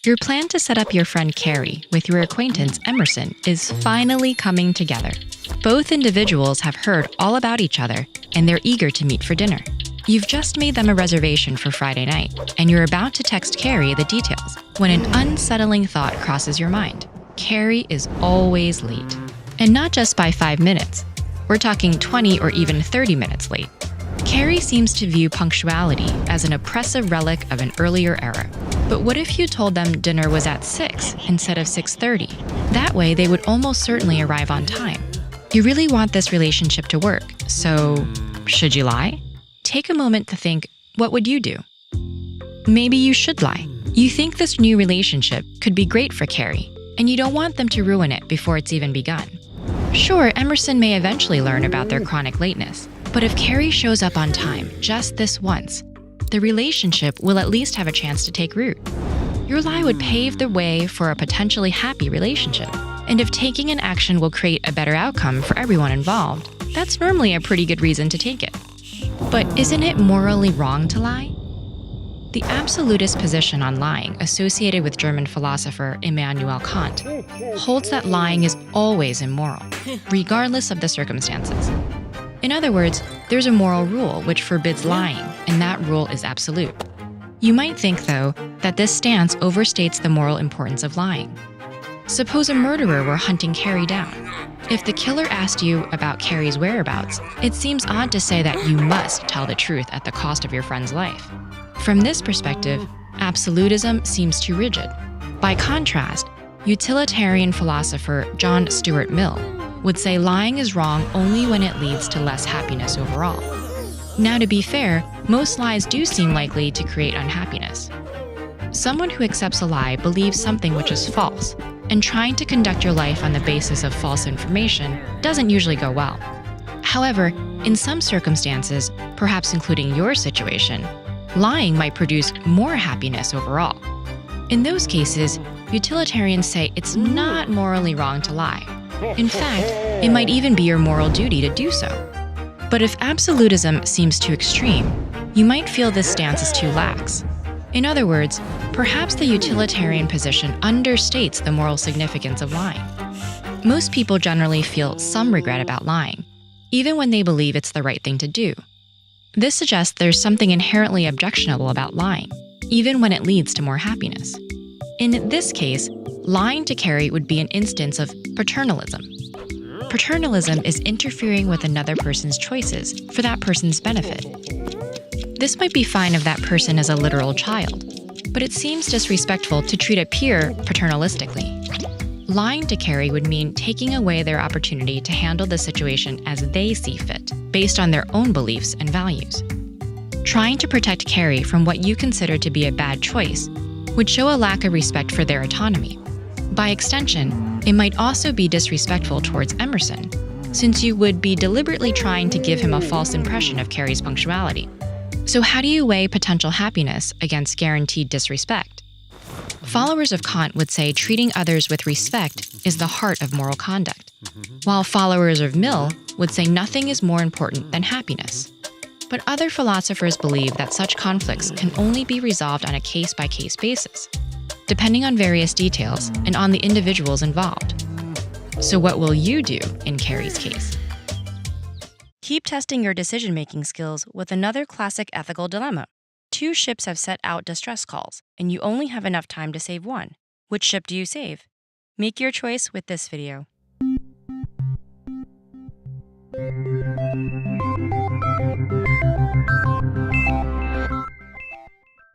Your plan to set up your friend Carrie with your acquaintance Emerson is finally coming together. Both individuals have heard all about each other and they're eager to meet for dinner. You've just made them a reservation for Friday night, and you're about to text Carrie the details when an unsettling thought crosses your mind. Carrie is always late. And not just by 5 minutes. We're talking 20 or even 30 minutes late. Carrie seems to view punctuality as an oppressive relic of an earlier era. But what if you told them dinner was at 6 instead of 6:30? That way, they would almost certainly arrive on time. You really want this relationship to work, so should you lie? Take a moment to think, what would you do? Maybe you should lie. You think this new relationship could be great for Carrie, and you don't want them to ruin it before it's even begun. Sure, Emerson may eventually learn about their chronic lateness, but if Carrie shows up on time just this once, the relationship will at least have a chance to take root. Your lie would pave the way for a potentially happy relationship. And if taking an action will create a better outcome for everyone involved, that's normally a pretty good reason to take it. But isn't it morally wrong to lie? The absolutist position on lying, associated with German philosopher Immanuel Kant, holds that lying is always immoral, regardless of the circumstances. In other words, there's a moral rule which forbids lying, and that rule is absolute. You might think, though, that this stance overstates the moral importance of lying. Suppose a murderer were hunting Carrie down. If the killer asked you about Carrie's whereabouts, it seems odd to say that you must tell the truth at the cost of your friend's life. From this perspective, absolutism seems too rigid. By contrast, utilitarian philosopher John Stuart Mill would say lying is wrong only when it leads to less happiness overall. Now, to be fair, most lies do seem likely to create unhappiness. Someone who accepts a lie believes something which is false, and trying to conduct your life on the basis of false information doesn't usually go well. However, in some circumstances, perhaps including your situation, lying might produce more happiness overall. In those cases, utilitarians say it's not morally wrong to lie. In fact, it might even be your moral duty to do so. But if absolutism seems too extreme, you might feel this stance is too lax. In other words, perhaps the utilitarian position understates the moral significance of lying. Most people generally feel some regret about lying, even when they believe it's the right thing to do. This suggests there's something inherently objectionable about lying, even when it leads to more happiness. In this case, lying to Carrie would be an instance of paternalism. Paternalism is interfering with another person's choices for that person's benefit. This might be fine if that person is a literal child, but it seems disrespectful to treat a peer paternalistically. Lying to Carrie would mean taking away their opportunity to handle the situation as they see fit, based on their own beliefs and values. Trying to protect Carrie from what you consider to be a bad choice would show a lack of respect for their autonomy. By extension, it might also be disrespectful towards Emerson, since you would be deliberately trying to give him a false impression of Carrie's punctuality. So how do you weigh potential happiness against guaranteed disrespect? Followers of Kant would say treating others with respect is the heart of moral conduct, while followers of Mill would say nothing is more important than happiness. But other philosophers believe that such conflicts can only be resolved on a case-by-case basis, depending on various details and on the individuals involved. So what will you do in Carrie's case? Keep testing your decision-making skills with another classic ethical dilemma. 2 ships have set out distress calls, and you only have enough time to save one. Which ship do you save? Make your choice with this video.